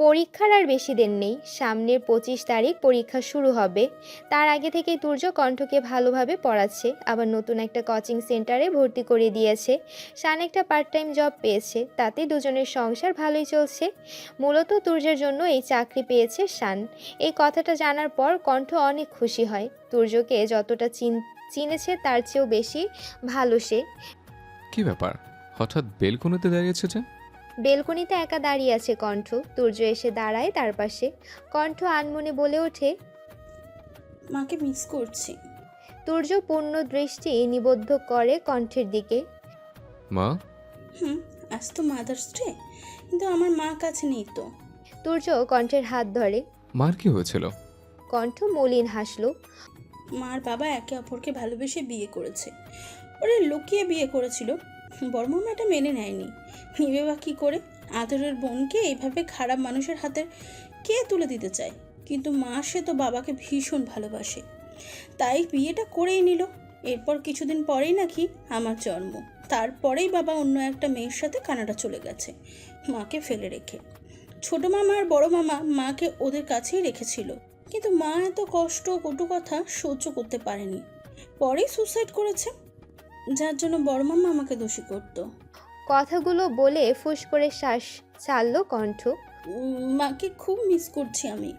পরীক্ষার আর বেশি দিন নেই, সামনের 25 তারিখ পরীক্ষা শুরু হবে। তার আগে থেকেই তুর্য কণ্ঠকে ভালোভাবে পড়াচ্ছে, আবার নতুন একটা কোচিং সেন্টারে ভর্তি করে দিয়েছে। শান একটা পার্ট টাইম জব পেয়েছে, তাতে দুজনের সংসার ভালোই চলছে। মূলত তুর্যের জন্য এই চাকরি পেয়েছে শান। এই কথাটা জানার পর কণ্ঠ অনেক খুশি হয়। তুর্যকে যতটা চিনেছে তার চেয়েও বেশি ভালো সে। কি ব্যাপার, হঠাৎ বেলকনিতে দাঁড়িয়েছে যে? বেলকনিতে একা দাঁড়িয়ে আছে কণ্ঠ। তুর্য এসে দাঁড়ায় তার পাশে। কণ্ঠ আনমনে বলে ওঠে, মাকে মিস করছি। তুর্য পূর্ণ দৃষ্টি নিবদ্ধ করে কণ্ঠের দিকে। মা? হুম, আজ তো মাদার্স ডে, কিন্তু আমার মা কাছে নেই তো। তুর্য কণ্ঠের হাত ধরে। মার কি হয়েছিল? কণ্ঠ মলিন হাসল। মার বাবা একে অপরকে ভালোবেসে বিয়ে করেছে। ওরা লুকিয়ে বিয়ে করেছিল, বড় মামা এটা মেনে নেয়নি। নিবে বা কী করে? আদরের বোনকে এইভাবে খারাপ মানুষের হাতে কে তুলে দিতে চায়? কিন্তু মা সে তো বাবাকে ভীষণ ভালোবাসে, তাই বিয়েটা করেই নিল। এরপর কিছুদিন পরেই নাকি আমার জন্ম। তারপরেই বাবা অন্য একটা মেয়ের সাথে কানাডা চলে গেছে, মাকে ফেলে রেখে। ছোট মামা আর বড় মামা মাকে ওদের কাছেই রেখেছিল, কিন্তু মা এত কষ্ট কটু কথা সহ্য করতে পারেনি, পরেই সুসাইড করেছে, যার জন্য বড় মামা আমাকে দোষী করত। কথাগুলো বলে ফুস করে শ্বাস ছাড়ল কণ্ঠ। মাকে খুব মিস করছি আমি।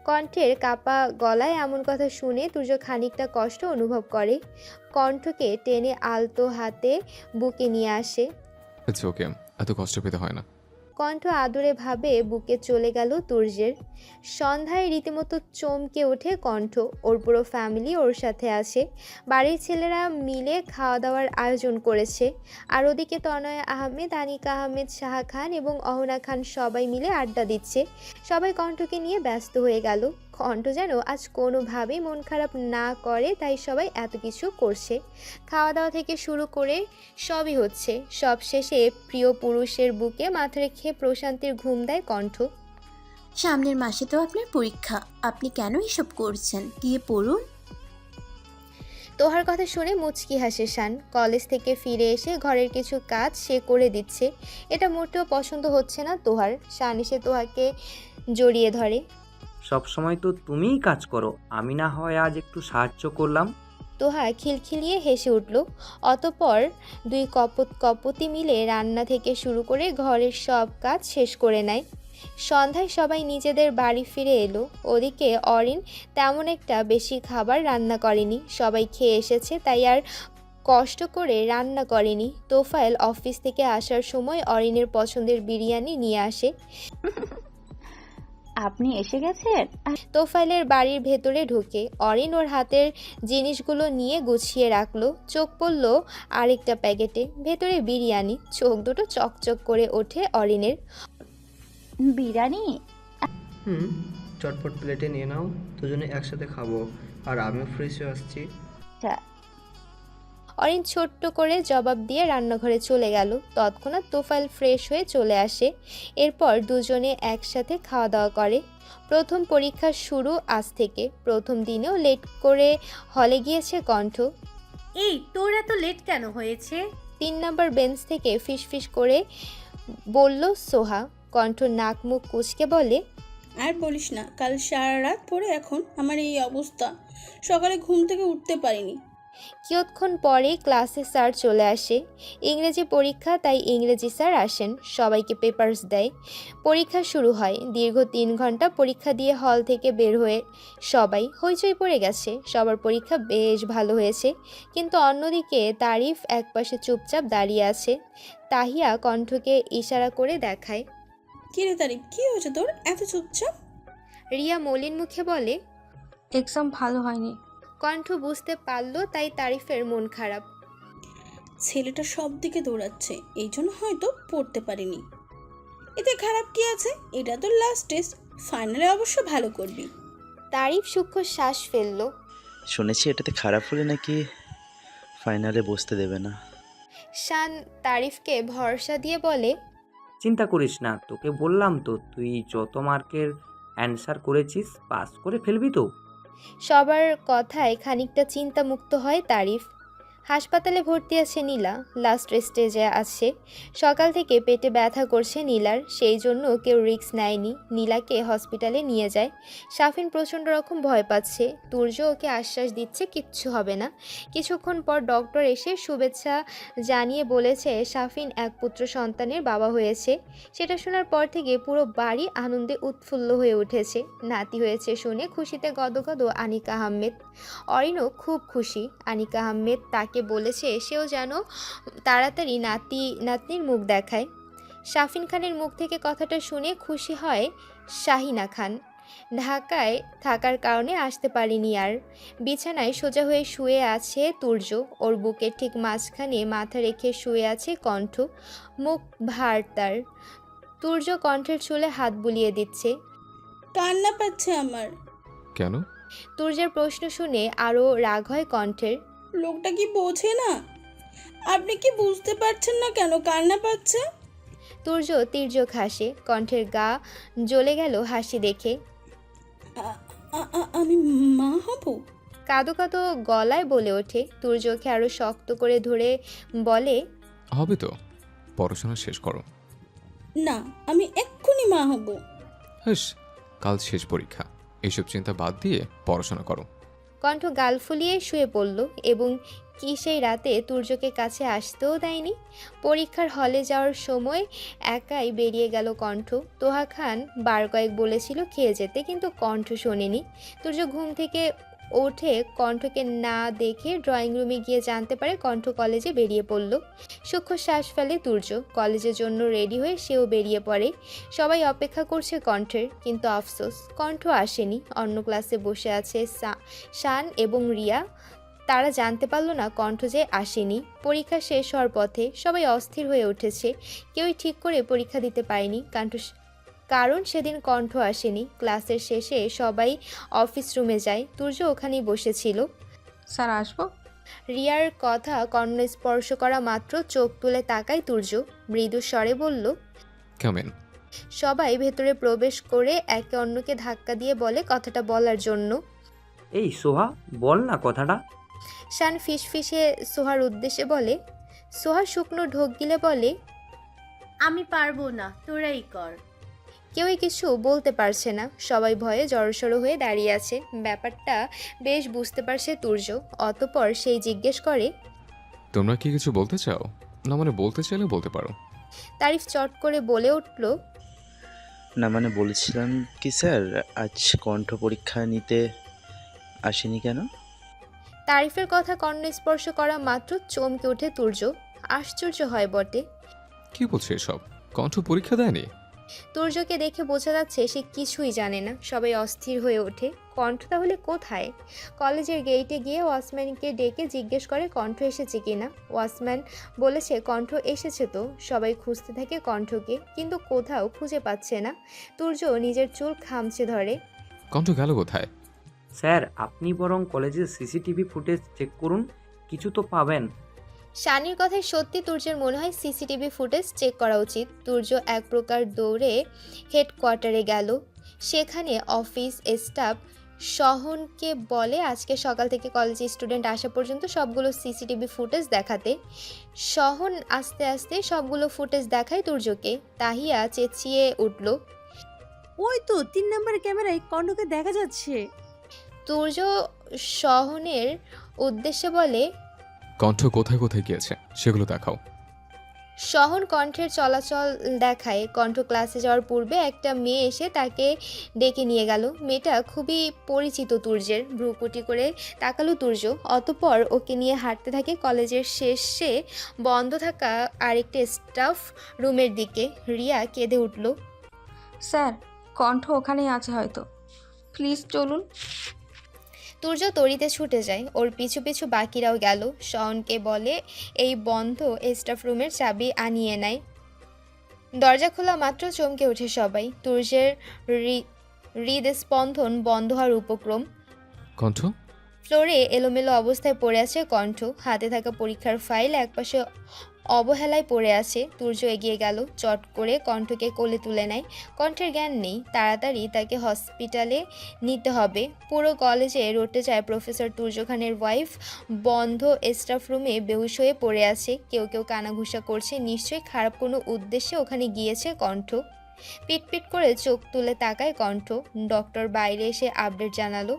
কণ্ঠের কাপা গলায় এমন কথা শুনে তুর্য খানিকটা কষ্ট অনুভব করে। কণ্ঠকে টেনে আলতো হাতে বুকে নিয়ে আসে। ইটস ওকে, এত কষ্ট পেতে হয় না। কণ্ঠ আদরে ভাবে বুকে চলে গেল তুর্যের। সন্ধ্যায় রীতিমতো চমকে ওঠে কণ্ঠ। ওর পুরো ফ্যামিলি ওর সাথে আছে। বাড়ির ছেলেরা মিলে খাওয়া দাওয়ার আয়োজন করেছে। আর ওদিকে তনয় আহমেদ, আনিকা আহমেদ, শাহা খান এবং অহনা খান সবাই মিলে আড্ডা দিচ্ছে। সবাই কণ্ঠকে নিয়ে ব্যস্ত হয়ে গেল। কণ্ঠ যেন আজ কোনোভাবেই মন খারাপ না করে, তাই সবাই এত কিছু করছে। খাওয়া দাওয়া থেকে শুরু করে সবই হচ্ছে। সব শেষে প্রিয় পুরুষের বুকে মাথা রেখে প্রশান্তির ঘুম দেয় কণ্ঠ। সামনের মাসে তো আপনার পরীক্ষা, আপনি কেন এসব করছেন? গিয়ে পড়ুন। তোহার কথা শুনে মুচকি হাসে শান। কলেজ থেকে ফিরে এসে ঘরের কিছু কাজ সে করে দিচ্ছে। এটা মোটেও পছন্দ হচ্ছে না তোহার। শান এসে তোহাকে জড়িয়ে ধরে। সব সময় তো তুমিই কাজ করো, আমি না হয় আজ একটু সাহায্য করলাম। তোহা খিলখিলিয়ে হেসে উঠল। অতঃপর দুই কপতি মিলে রান্না থেকে শুরু করে ঘরের সব কাজ শেষ করে নেয়। সন্ধ্যায় সবাই নিজেদের বাড়ি ফিরে এলো। ওদিকে অরিন তেমন একটা বেশি খাবার রান্না করেনি, সবাই খেয়ে এসেছে তাই আর কষ্ট করে রান্না করেনি। তোফায়েল অফিস থেকে আসার সময় অরিনের পছন্দের বিরিয়ানি নিয়ে আসে। আপনি এসে গেছেন? তোফায়েলের বাড়ির ভেতরে ঢুকে অরিন ওর হাতের জিনিসগুলো নিয়ে গুছিয়ে রাখলো। চোখ পড়ল আরেকটা প্যাকেটে, ভেতরে বিরিয়ানি। চোখ দুটো চকচক করে ওঠে অরিনের। বিরিয়ানি? হুম, চটপট প্লেটে নিয়ে নাও, দুজনে একসাথে খাবো। আর আমিও ফ্রেশ হয়ে আসছি। আচ্ছা। অরিন ছোট্ট করে জবাব দিয়ে রান্নাঘরে চলে গেল। তৎক্ষণাৎ তোফায়েল ফ্রেশ হয়ে চলে আসে। এরপর দুজনে একসাথে খাওয়া দাওয়া করে। প্রথম পরীক্ষা শুরু আজ থেকে। প্রথম দিনেও লেট করে হলে গিয়েছে কণ্ঠ। এই তোর এত লেট কেন হয়েছে? 3 নম্বর বেঞ্চ থেকে ফিসফিস করে বলল সোহা। কণ্ঠ নাক মুখ কুঁচকে বলে, আর বলিস না, কাল সারা রাত পরে এখন আমার এই অবস্থা, সকালে ঘুম থেকে উঠতে পারিনি। কিয়ৎক্ষণ পরে ক্লাসে স্যার চলে আসে। ইংরেজি পরীক্ষা, তাই ইংরেজি স্যার আসেন, সবাইকে পেপারস দেয়। পরীক্ষা শুরু হয়। দীর্ঘ 3 ঘন্টা পরীক্ষা দিয়ে হল থেকে বের হয়ে সবাই হইচই পড়ে গেছে। সবার পরীক্ষা বেশ ভালো হয়েছে, কিন্তু অন্যদিকে তারিফ একপাশে চুপচাপ দাঁড়িয়ে আছে। তাহিয়া কণ্ঠকে ইশারা করে দেখায়। কী রে তারিফ, কী হয়েছে তোর এত চুপচাপ? রিয়া মলিন মুখে বলে, এক্সাম ভালো হয়নি। কণ্ঠ বুঝতে পারল তাই তারিফের মন খারাপ। ছেলেটা সব দিকে দৌড়াচ্ছে, এই জন্য হয়তো পড়তে পারিনি। এতে খারাপ কি আছে? এটা তো লাস্ট টেস্ট, ফাইনালে অবশ্য ভালো করবি। তারিফ সূক্ষ্ম শ্বাস ফেলল। শুনেছি এটাতে খারাপ হলে নাকি ফাইনালে বসতে দেবে না। শান তারিফকে ভরসা দিয়ে বলে, চিন্তা করিস না, তোকে বললাম তো, তুই যত মার্কের অ্যান্সার করেছিস পাস করে ফেলবি তো। সবার কথায় খানিকটা চিন্তামুক্ত হয় তারিফ। হাসপাতালে ভর্তি আছে নীলা, লাস্ট স্টেজে আছে। সকাল থেকে পেটে ব্যথা করছে নীলার, সেই জন্য কেউ রিস্ক নেয়নি, নীলাকে হসপিটালে নিয়ে যায়। শাফিন প্রচণ্ড রকম ভয় পাচ্ছে, তুর্য ওকে আশ্বাস দিচ্ছে কিচ্ছু হবে না। কিছুক্ষণ পর ডক্টর এসে শুভেচ্ছা জানিয়ে বলেছে শাফিন এক পুত্র সন্তানের বাবা হয়েছে। সেটা শোনার পর থেকে পুরো বাড়ি আনন্দে উৎফুল্ল হয়ে উঠেছে। নাতি হয়েছে শুনে খুশিতে গদগদ আনিকা আহমেদ। অরিনও খুব খুশি। আনিকা আহমেদ তাকে বলেছে সেও যেন তাড়াতাড়ি নাতনির মুখ দেখায়। শাফিন খানের মুখ থেকে কথাটা শুনে খুশি হয় শাহিনা খান। ঢাকায় থাকার কারণে আসতে পারিনি আর। বিছানায় সোজা হয়ে শুয়ে আছে তুর্য, ওর বুকের ঠিক মাঝখানে মাথা রেখে শুয়ে আছে কণ্ঠ, মুখ ভার তার। তুর্য কণ্ঠের চুলে হাত বুলিয়ে দিচ্ছে। কান্না পাচ্ছে আমার। কেন? তুর্যের প্রশ্ন শুনে আরও রাগ হয় কণ্ঠের। লোকটা কি বোঝে না? আপনি কি বুঝতে পারছেন না কেন কান্না পাচ্ছে? তুর্য তীর্যক হাসে, কণ্ঠের গা জ্বলে গেল হাসি দেখে। আমি মা হব? কাঁদো কাঁদো গলায় বলে ওঠে। তুর্যকে আরও শক্ত করে ধরে বলে, হবে তো, পড়াশোনা শেষ করো। না, আমি এক্ষুনি মা হব। হাস, কাল শেষ পরীক্ষা, এসব চিন্তা বাদ দিয়ে পড়াশোনা করো। কণ্ঠ গাল ফুলিয়ে শুয়ে পড়ল এবং কি সেই রাতে তুর্যকে কাছে আসতেও দেয়নি। পরীক্ষার হলে যাওয়ার সময় একাই বেরিয়ে গেল কণ্ঠ। তোহা খান বার কয়েক বলেছিল খেয়ে যেতে, কিন্তু কণ্ঠ শোনেনি। তুর্য ঘুম থেকে ওঠে কণ্ঠকে না দেখে ড্রয়িং রুমে গিয়ে জানতে পারে কণ্ঠ কলেজে বেরিয়ে পড়ল। সূক্ষ্ম শ্বাস ফেলে তুর্য, কলেজের জন্য রেডি হয়ে সেও বেরিয়ে পড়ে। সবাই অপেক্ষা করছে কণ্ঠের, কিন্তু আফসোস কণ্ঠ আসেনি। অন্য ক্লাসে বসে আছে শান এবং রিয়া, তারা জানতে পারলো না কণ্ঠ যে আসেনি। পরীক্ষা শেষ হওয়ার পথে সবাই অস্থির হয়ে উঠেছে, কেউই ঠিক করে পরীক্ষা দিতে পারেনি কারণ সেদিন কণ্ঠ আসেনি। ক্লাসের শেষে সবাই অফিস রুমে যায়, তুর্য ওখানেই বসেছিল। স্যার আসবো? রিয়ার কথা কর্ণ স্পর্শ করা মাত্র চোখ তুলে তাকায় তুর্য, মৃদু স্বরে বলল, কেমন? সবাই ভেতরে প্রবেশ করে একে অন্যকে ধাক্কা দিয়ে বলে কথাটা বলার জন্য। এই সোহা, বল না কথাটা। শান ফিসফিসে সোহার উদ্দেশ্যে বলে। সোহা শুকনো ঢোক গিলে বলে, আমি পারবো না, তোরাই কর। কেউই কিছু বলতে পারছে না, সবাই ভয়ে জড়সড় হয়ে দাঁড়িয়ে আছে। ব্যাপারটা বেশ বুঝতে পারছে তুর্য। অতঃপর সেই জিজ্ঞেস করে, তোমরা কি কিছু বলতে চাও? না মানে বলতে চাইলে বলতে পারো। তারিফ চট করে বলে উঠল, না মানে বলেছিলাম কি স্যার, আজ কণ্ঠ পরীক্ষা নিতে আসেনি কেন? তারিফের কথা কর্ণ স্পর্শ করা মাত্র চমকে ওঠে তুর্য। আশ্চর্য হয় বটে। কি বলছে এসব? কণ্ঠ পরীক্ষা দেয়নি? তুর্যকে দেখে বোঝা যাচ্ছে সে কিছুই জানে না। সবাই অস্থির হয়ে ওঠে, কণ্ঠ তাহলে কোথায়? কলেজের গেইটে গিয়ে ওয়াচম্যানকে ডেকে জিজ্ঞেস করে কণ্ঠ এসেছে কিনা। ওয়াচম্যান বলেছে কণ্ঠ এসেছে তো। সবাই খুঁজতে থাকে কণ্ঠকে, কিন্তু কোথাও খুঁজে পাচ্ছে না। তুর্য নিজের চুল খামচে ধরে। কণ্ঠ গেল কোথায়? স্যার, আপনি বরং কলেজের সিসিটিভি ফুটেজ চেক করুন, কিছু তো পাবেন। শানির কথায় সত্যি তুর্যের মনে হয় সিসিটিভি ফুটেজ চেক করা উচিত। তুর্য এক প্রকার দৌড়ে হেডকোয়ার্টারে গেল। সেখানে অফিস স্টাফ শহনকে বলে আজকে সকাল থেকে কলেজে স্টুডেন্ট আসা পর্যন্ত সবগুলো সিসিটিভি ফুটেজ দেখাতে। শহন আস্তে আস্তে সবগুলো ফুটেজ দেখায় তুর্যকে। তাহিয়া চেঁচিয়ে উঠল, ওই তো 3 নম্বর ক্যামেরায় কণ্ঠকে দেখা যাচ্ছে। তুর্য শহনের উদ্দেশ্যে বলে, কণ্ঠ কোথায় কোথায় গিয়েছে সেগুলো দেখাও। শহন কণ্ঠের চলাচল দেখায়। কণ্ঠ ক্লাসে যাওয়ার পূর্বে একটা মেয়ে এসে তাকে ডেকে নিয়ে গেল। মেয়েটা খুবই পরিচিত তুর্যের। ভ্রুকুটি করে তাকালো তুর্য, অতঃপর ওকে নিয়ে হাঁটতে থাকে কলেজের শেষে বন্ধ থাকা আরেকটা স্টাফ রুমের দিকে। রিয়া কেঁদে উঠল, স্যার কণ্ঠ ওখানেই আছে হয়তো, প্লিজ চলুন। তুর্য তড়িতে ছুটে যায়, ওর পিছু পিছু বাকিরাও গেল। শহনকে বলে এই বন্ধ স্টাফ রুমের চাবি আনিয়ে নেয়। দরজা খোলা মাত্র চমকে ওঠে সবাই। তুর্যের হৃদস্পন্দন বন্ধ হওয়ার উপক্রম। কণ্ঠ? ফ্লোরে এলোমেলো অবস্থায় পড়ে আছে কণ্ঠ, হাতে থাকা পরীক্ষার ফাইল একপাশে অবহেলায় পড়ে আছে। তুর্য এগিয়ে গেল, চট করে কণ্ঠকে কোলে তুলে নেয়। কণ্ঠের জ্ঞান নেই, তাড়াতাড়ি তাকে হসপিটালে নিতে হবে। পুরো কলেজে রটে যায় প্রফেসর তুর্য খানের ওয়াইফ বন্ধ স্টাফ রুমে বেহুশ হয়ে পড়ে আছে। কেউ কেউ কানাঘুষা করছে, নিশ্চয়ই খারাপ কোনো উদ্দেশ্যে ওখানে গিয়েছে কণ্ঠ। পিটপিট করে চোখ তুলে তাকায় কণ্ঠ। ডক্টর বাইরে এসে আপডেট জানালো।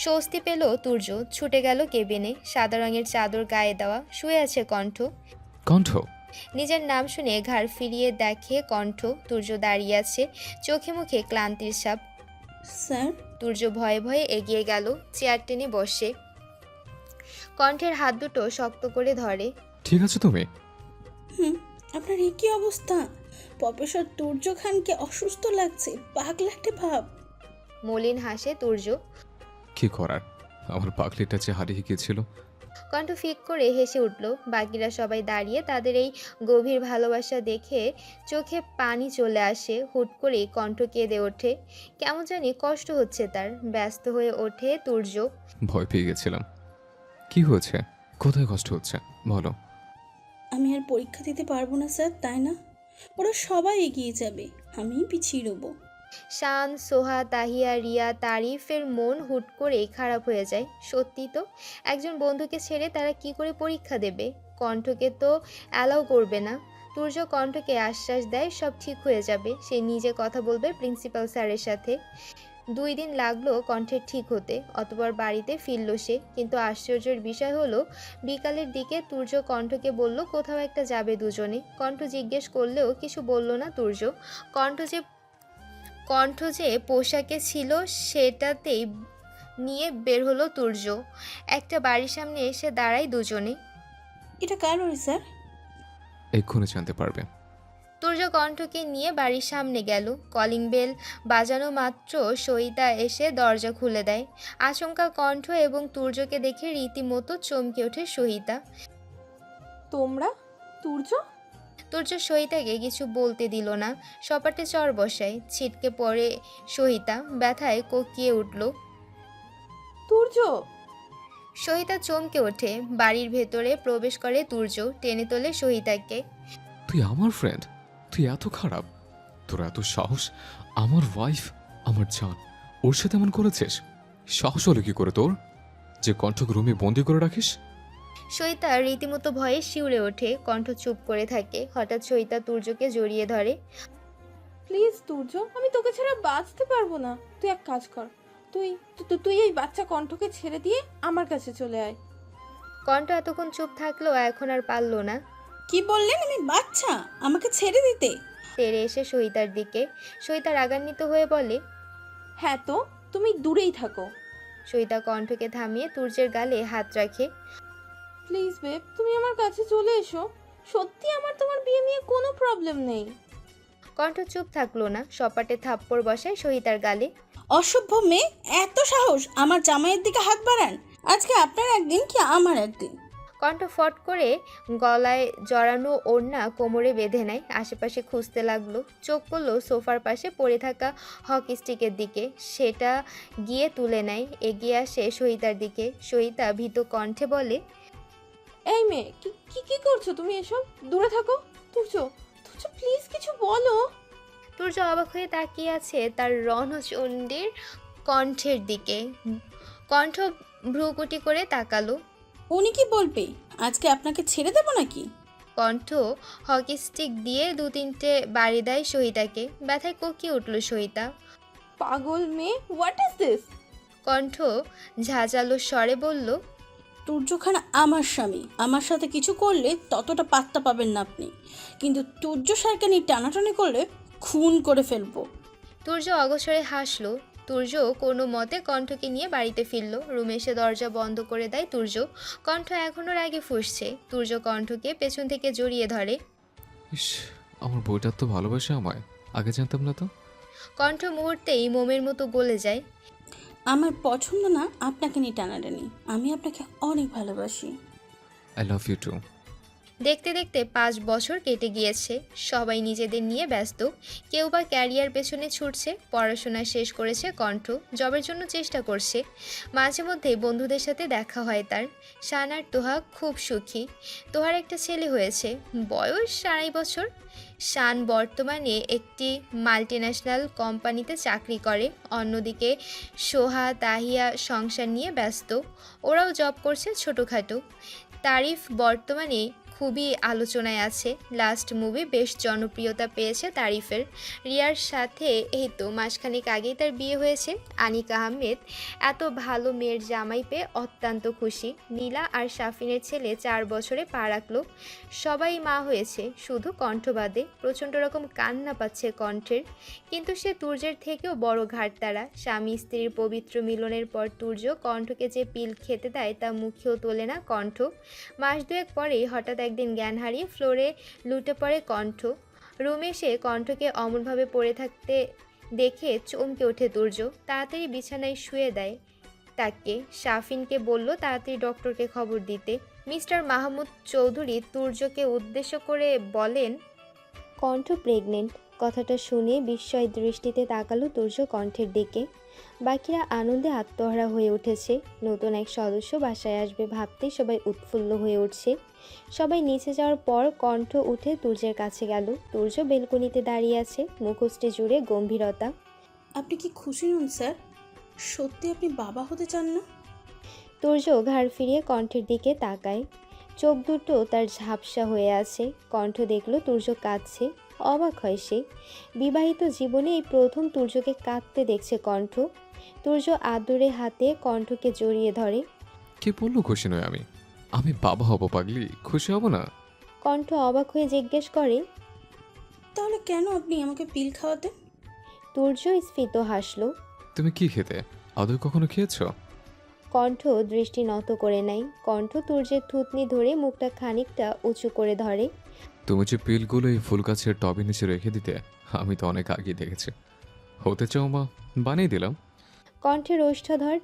স্বস্তি পেল তুর্য, ছুটে গেল কেবিনে। সাদা রঙের চাদর গায়ে দেওয়া শুয়ে আছে কণ্ঠ। কণ্ঠ, নিজের নাম শুনে ঘাড় ফিরিয়ে দেখে কণ্ঠ। তুর্য দাঁড়িয়ে আছে, চোখে মুখে ক্লান্তির ছাপ। স্যার, তুর্য ভয়ে ভয়ে এগিয়ে গেল, চেয়ার টেনে বসে। কণ্ঠের হাত দুটো শক্ত করে ধরে। ঠিক আছে তুমি? আপনার এই কি অবস্থা? প্রফেসর তুর্য খানকে অসুস্থ লাগছে, পাগলাটে ভাব। মলিন হাসে তুর্য। কি করার, আমার পাগলিটা যে হারিয়ে গিয়েছিল। কণ্ঠ ফিক করে হেসে উঠল। বাকিরা সবাই দাঁড়িয়ে তাদের এই গভীর ভালোবাসা দেখে চোখে পানি চলে আসে। হুট করেই কণ্ঠ কেঁদে ওঠে, কেমন জানি কষ্ট হচ্ছে তার। ব্যস্ত হয়ে ওঠে তুর্য। ভয় পেয়ে গেছিলাম। কি হয়েছে? কোথায় কষ্ট হচ্ছে বলো? আমি আর পরীক্ষা দিতে পারবো না স্যার, তাই না? ওরা সবাই এগিয়ে যাবে, আমিই পিছিয়ে রবো। শান, সোহা, তাহিয়া, রিয়া, তারিফের মন হুট করেই খারাপ হয়ে যায়। সত্যি তো, একজন বন্ধুকে ছেড়ে তারা কি করে পরীক্ষা দেবে? কণ্ঠকে তো অ্যালাউ করবে না। তুর্য কণ্ঠকে আশ্বাস দেয় সব ঠিক হয়ে যাবে, সে নিজে কথা বলবে প্রিন্সিপাল স্যারের সাথে। 2 দিন লাগলো কণ্ঠের ঠিক হতে, অতঃপর বাড়িতে ফিরল সে। কিন্তু আশ্চর্যের বিষয় হলো, বিকালের দিকে তুর্য কণ্ঠকে বলল কোথাও একটা যাবে দুজনে। কণ্ঠ জিজ্ঞেস করলেও কিছু বলল না তুর্য। কণ্ঠ যে পোশাকে ছিল সেটাতেই নিয়ে বের হলো তুর্য। একটা বাড়ির সামনে এসে দাঁড়ায় দুজনে। এটা কার বাড়ি স্যার? এক্ষুনি জানতে পারবে। তুর্য কণ্ঠকে নিয়ে বাড়ির সামনে গেল। কলিং বেল বাজানো মাত্র সইতা এসে দরজা খুলে দেয়। আচমকা কণ্ঠ এবং তুর্যকে দেখে রীতিমতো চমকে ওঠে সহিতা। তোমরা? তুর্য? তুর্য সহিতাকে কিছু বলতে দিল না, সপাটে চর বসায়। ছিটকে পড়ে সহিতা, ব্যথায় কোকিয়ে উঠল। তুর্য! সহিতা চমকে ওঠে। বাড়ির ভেতরে প্রবেশ করে তুর্য, টেনে তোলে সহিতাকে। তুই আমার ফ্রেন্ড? তুই এত খারাপ? তোর এত সাহস? আমার ওয়াইফ, আমার জান, ওর সাথে এমন করেছিস? সাহস হলো কি করে তোর যে কণ্ঠকে রুমে বন্দি করে রাখিস? সহিতা রীতিমতো ভয়ে শিউরে ওঠে। কণ্ঠ চুপ করে থাকে। হঠাৎ সহিতা তুর্যকে জড়িয়ে ধরে। প্লিজ তুর্য, আমি তোকে ছাড়া বাঁচতে পারবো না। তুই এক কাজ কর, তুই এই বাচ্চা কণ্ঠকে ছেড়ে দিয়ে আমার কাছে চলে আয়। কণ্ঠ এতক্ষণ চুপ থাকলেও এখন আর পারল না। কি বললেন? আমি বাচ্চা? আমাকে ছেড়ে দিতে? তেড়ে এসে সহিতার দিকে। সহিতা রাগান্বিত হয়ে বলে, হ্যাঁ তো, তুমি দূরেই থাকো। সহিতা কণ্ঠকে থামিয়ে তুর্যের গালে হাত রাখে। প্লিজ বেব, তুমি আমার কাছে চলে এসো। সত্যি আমার তোমার বিয়ে নিয়ে কোনো প্রবলেম নেই। কণ্ঠ চুপ থাকলো না, সপাটে থাপ্পড় বসায় সহিতার গালে। অসভ্য মেয়ে, এত সাহস আমার জামাইয়ের দিকে হাত বাড়ান! আজকে আপনার একদিন কি আমার একদিন। কণ্ঠ ফট করে গলায় জড়ানো ওড়না কোমরে বেঁধে নেয়। আশেপাশে খুঁজতে লাগলো। চোখ পড়লো সোফার পাশে পড়ে থাকা হকি স্টিকের দিকে। সেটা গিয়ে তুলে নেয়। এগিয়ে আসে সহিতার দিকে। সহিতা ভীত কণ্ঠে বলে, এই মেয়ে, কি করছো তুমি? এসব দূরে থাকো। তুর্য, তুর্য প্লিজ কিছু বলো। তুর্য অবাক হয়ে তাকিয়ে আছে তার রণচণ্ডীর কণ্ঠের দিকে। কণ্ঠ ভ্রুকুটি করে তাকালো। উনি কি বলবে? আজকে আপনাকে ছেড়ে দেবো নাকি? কণ্ঠ হকি স্টিক দিয়ে 2-3টে বাড়ি দেয় সহিতাকে। ব্যথায় কোকিয়ে উঠল সহিতা। পাগল মেয়ে, হোয়াট ইজ দিস? কণ্ঠ ঝাঁঝালো স্বরে বলল, তুর্য খান আমার স্বামী, আমার সাথে কিছু করলে ততটা পাত্তা পাবেন না আপনি, কিন্তু তুর্য স্যারকে নিয়ে টানাটানি করলে খুন করে ফেলবো। তুর্য অগোচরে হাসলো। তুর্য কোনো মতে কণ্ঠকে নিয়ে বাড়িতে ফিরল। রুমে এসে দরজা বন্ধ করে দেয় তুর্য। কণ্ঠ এখনো রাগে ফুঁসছে। তুর্য কণ্ঠকে পেছন থেকে জড়িয়ে ধরে। ইস, আমার বইটার তো ভালোবাসে আমায়, আগে জানতাম না তো। কণ্ঠ মুহূর্তেই মোমের মতো গলে যায়। আমার পছন্দ না আপনাকে নিয়ে টানাটানি, আমি আপনাকে অনেক ভালোবাসি। I love you too. দেখতে দেখতে 5 বছর কেটে গিয়েছে। সবাই নিজেদের নিয়ে ব্যস্ত, কেউ বা ক্যারিয়ার পেছনে ছুটছে। পড়াশোনা শেষ করেছে কণ্ঠ, জবের জন্য চেষ্টা করছে। মাঝে মধ্যে বন্ধুদের সাথে দেখা হয় তার। শান আর তোহা খুব সুখী। তোহার একটা ছেলে হয়েছে, বয়স 2.5 বছর। শান বর্তমানে একটি মাল্টিন্যাশনাল কোম্পানিতে চাকরি করে। অন্যদিকে সোহা তাহিয়া সংসার নিয়ে ব্যস্ত, ওরাও জব করছে ছোটোখাটো। তারিফ বর্তমানে খুবই আলোচনায় আছে। লাস্ট মুভি বেশ জনপ্রিয়তা পেয়েছে তারিফের। রিয়ার সাথে এই তো মাসখানেক আগেই তার বিয়ে হয়েছে। আনিক আহমেদ এত ভালো মেয়ের জামাই পেয়ে অত্যন্ত খুশি। নীলা আর শাফিনের ছেলে 4 বছরে পা রাখল। সবাই মা হয়েছে, শুধু কণ্ঠ বাদে। প্রচণ্ড রকম কান্না পাচ্ছে কণ্ঠের, কিন্তু সে তুর্যের থেকেও বড় ঘাটতারা। স্বামী স্ত্রীর পবিত্র মিলনের পর তুর্য কণ্ঠকে যে পিল খেতে দেয় তা মুখেও তোলে না কণ্ঠ। মাস দুয়েক পরেই হঠাৎ একদিন জ্ঞান হারিয়ে ফ্লোরে লুটে পড়ে কণ্ঠ। রুমে এসে কণ্ঠকে অমনভাবে পড়ে থাকতে দেখে চমকে ওঠে তুর্য। তাড়াতাড়ি বিছানায় শুয়ে দেয় তাকে। শাফিনকে বলল তাড়াতাড়ি ডক্টরকে খবর দিতে। মিস্টার মাহমুদ চৌধুরী তুর্যকে উদ্দেশ্য করে বলেন, কণ্ঠ প্রেগনেন্ট। কথাটা শুনে বিস্ময় দৃষ্টিতে তাকালো তুর্য কণ্ঠের দিকে। বাকিরা আনন্দে আত্মহারা হয়ে উঠেছে। নতুন এক সদস্য বাসায় আসবে ভাবতেই সবাই উৎফুল্ল হয়ে উঠছে। সবাই নিচে যাওয়ার পর কণ্ঠ উঠে তুর্যের কাছে গেল। তুর্য বেলকনিতে দাঁড়িয়ে আছে, মুখোশটি জুড়ে গম্ভীরতা। আপনি কি খুশি নন স্যার? সত্যি আপনি বাবা হতে চান না? তুর্য ঘাড় ফিরিয়ে কণ্ঠের দিকে তাকায়। চোখ দুটো তার ঝাপসা হয়ে আছে। কণ্ঠ দেখল তুর্য কাঁদছে, অবাক হয় সে। বিবাহিত জীবনে এই প্রথম তুর্যকে কাঁদতে দেখছে কণ্ঠ। তুর্য আদরে হাতে কণ্ঠকে জড়িয়ে ধরে। কে বললো খুশি নয় আমি? আমি বাবা হব পাগলি, খুশি হব না? কণ্ঠ অবাক হয়ে জিজ্ঞেস করে, তাহলে কেন আপনি আমাকে পিল খাওয়াতেন? তুর্য স্ফীত হাসল। তুমি কি খেতে? আদৌ কখনো খেয়েছো? কণ্ঠ দৃষ্টি নত করে নেয়। কণ্ঠ তুর্যের থুতনি ধরে মুখটা খানিকটা উঁচু করে ধরে। তুমি যে পিলগুলো এই ফুল গাছের টবে নিচে রেখে দিতে, আমি তো অনেক আগে দেখেছি। হতে চাও মা? বানিয়ে দিলাম। কণ্ঠের ওষ্ঠধর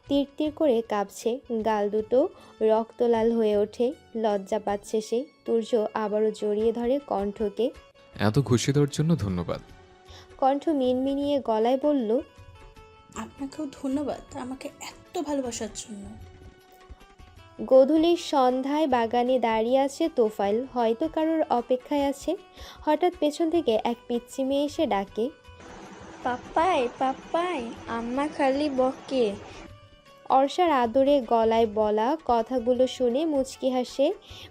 তীর তীর করে কাঁপছে, গাল দুটো রক্তলাল হয়ে ওঠে। লজ্জা পাচ্ছে সে। তুর্য আবারও জড়িয়ে ধরে কণ্ঠকে। এত খুশি দেওয়ার জন্য ধন্যবাদ। কণ্ঠ মিনমিনিয়ে গলায় বলল, আপনাকেও ধন্যবাদ আমাকে এত ভালোবাসার জন্য। গোধূলির সন্ধ্যায় বাগানে দাঁড়িয়ে আছে তোফাইল, হয়তো কারোর অপেক্ষায় আছে। হঠাৎ পেছন থেকে এক পিচ্চি মেয়ে এসে ডাকে, পাপ্পাই পাপ্পাই, আম্মা খালি বকে। অর্ষার আদরে গলায় বলা কথাগুলো শুনে মুচকি হাসে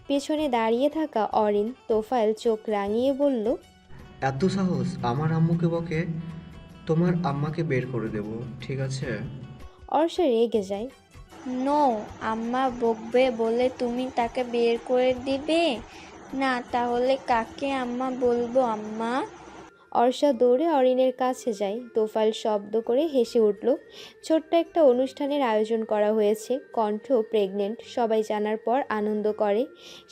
পেছনে দাঁড়িয়ে থাকা অরিন। তোফাইল চোখ রাঙিয়ে বলল, এত সাহস আমার আম্মুকে বকে? তোমার আম্মাকে বের করে দেব, ঠিক আছে? অর্ষা রেগে যায়। নো, আম্মা বকবে বলে তুমি তাকে বের করে দিবে না? তাহলে কাকে আম্মা বলবো আম্মা? অর্ষা দৌড়ে অরিনের কাছে যায়। তোফাইল শব্দ করে হেসে উঠল। ছোট্ট একটা অনুষ্ঠানের আয়োজন করা হয়েছে। কণ্ঠ প্রেগনেন্ট সবাই জানার পর আনন্দ করে।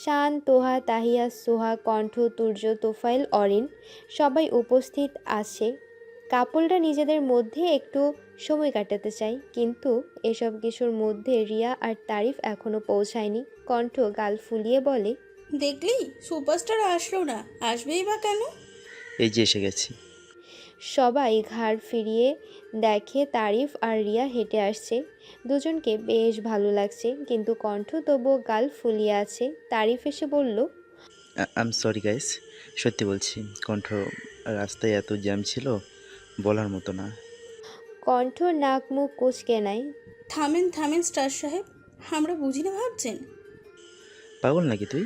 শান, তোহা, তাহিয়া, সোহা, কণ্ঠ, তুর্য, তোফাইল, অরিন সবাই উপস্থিত আছে। কাপলরা নিজেদের মধ্যে একটু সময় কাটাতে চায়, কিন্তু এসব কিছুর মধ্যে রিয়া আর তারিফ এখনও পৌঁছায়নি। কণ্ঠ গাল ফুলিয়ে বলে, দেখলি সুপারস্টার আসলো না, আসবেই বা কেন? এই যে এসে গেছি। সবাই ঘাড় ফিরিয়ে দেখে তারিফ আর রিয়া হেঁটে আসছে। দুজনকে বেশ ভালো লাগছে, কিন্তু কণ্ঠ তবুও গাল ফুলিয়ে আছে। তারিফ এসে বলল, আই এম সরি গাইস, সত্যি বলছি, কণ্ঠ রাস্তায় এত জ্যাম ছিল, বলার মতো না। কণ্ঠ নাক মুখ কুঁচকে নেয়। থামেন থামেন স্টার সাহেব, আমরা বুঝি না ভাবছেন? পাগল নাকি তুই?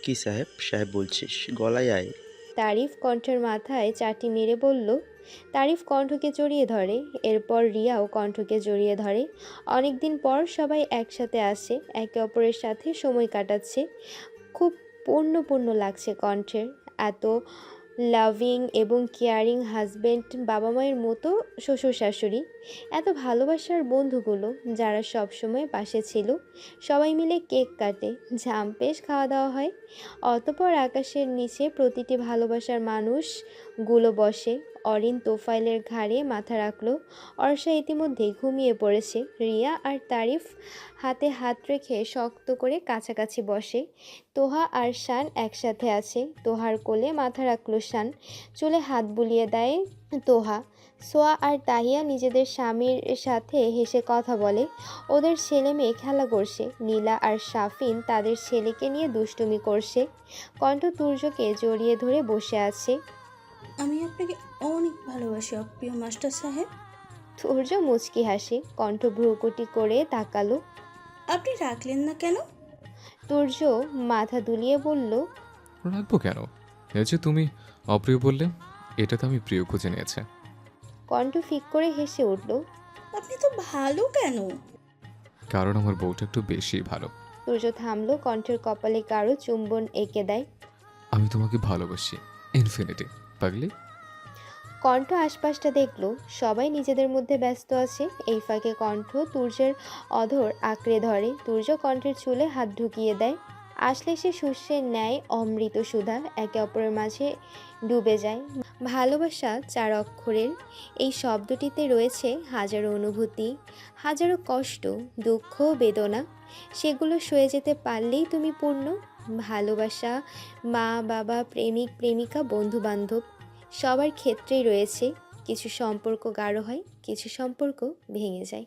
কি সাহেব সাহেব বলছিস? গলায় আয়। তারিফ কণ্ঠের মাথায় চাটি মেরে বলল। তারিফ কণ্ঠকে জড়িয়ে ধরে। এরপর রিয়াও কণ্ঠকে জড়িয়ে ধরে। অনেক দিন পর সবাই একসাথে আসে, একে অপরের সাথে সময় কাটাচ্ছে। খুব পূর্ণ লাগছে কণ্ঠের। এত লাভিং এবং কেয়ারিং হাজব্যান্ড, বাবা মায়ের মতো শ্বশুর শাশুড়ি, এত ভালোবাসার বন্ধুগুলো যারা সব সময় পাশে ছিল। সবাই মিলে কেক কাটে, ঝামপেশ খাওয়া দাওয়া হয়। অতঃপর আকাশের নিচে প্রতিটি ভালোবাসার মানুষগুলো বসে। অরিন তোফাইলের ঘাড়ে মাথা রাখলো। অর্ষা ইতিমধ্যেই ঘুমিয়ে পড়েছে। রিয়া আর তারিফ হাতে হাত রেখে শক্ত করে কাছাকাছি বসে। তোহা আর শান একসাথে আছে। তোহার কোলে মাথা রাখলো শান, চুলে হাত বুলিয়ে দেয় তোহা। সোয়া আর তাহিয়া নিজেদের স্বামীর সাথে হেসে কথা বলে। ওদের ছেলে মেয়ে খেলা করছে। নীলা আর শাফিন তাদের ছেলেকে নিয়ে দুষ্টুমি করছে। কণ্ঠ তুর্যকে জড়িয়ে ধরে বসে আছে। আমি আপনাকে অনেক ভালোবাসি অপ্রিয় মাস্টার সাহেব। তুর্য মুচকি হাসে। কণ্ঠ ভ্রুকুটি করে তাকালো। আপনি রাখলেন না কেন? তুর্য মাথা দুলিয়ে বলল, রাখবো কেন? এই যে তুমি অপ্রিয় বললে, এটা তো আমি প্রিয় খুঁজে নিয়েছে। কণ্ঠ ফিক করে হেসে উঠল। আপনি তো ভালো কেন? কারণ আমার বউটা একটু বেশি ভালো। তুর্য থামলো। কণ্ঠের কপালে কারো চুম্বন এঁকে দেয়। আমি তোমাকে ভালোবাসি ইনফিনিটি পাগলি। কণ্ঠ আশপাশটা দেখলো, সবাই নিজেদের মধ্যে ব্যস্ত আছে। এই ফাঁকে কণ্ঠ তুর্যের অধর আঁকড়ে ধরে। তুর্য কণ্ঠের চুলে হাত ঢুকিয়ে দেয়। আসলে সে শস্যের ন্যায় অমৃত সুধা একে অপরের মাঝে ডুবে যায়। ভালোবাসা 4 অক্ষরের। এই শব্দটিতে রয়েছে হাজারো অনুভূতি, হাজারো কষ্ট, দুঃখ, বেদনা। সেগুলো সয়ে যেতে পারলেই তুমি পূর্ণ। ভালোবাসা মা বাবা, প্রেমিক প্রেমিকা, বন্ধু বান্ধব সবার ক্ষেত্রেই রয়েছে। কিছু সম্পর্ক গাঢ় হয়, কিছু সম্পর্ক ভেঙে যায়।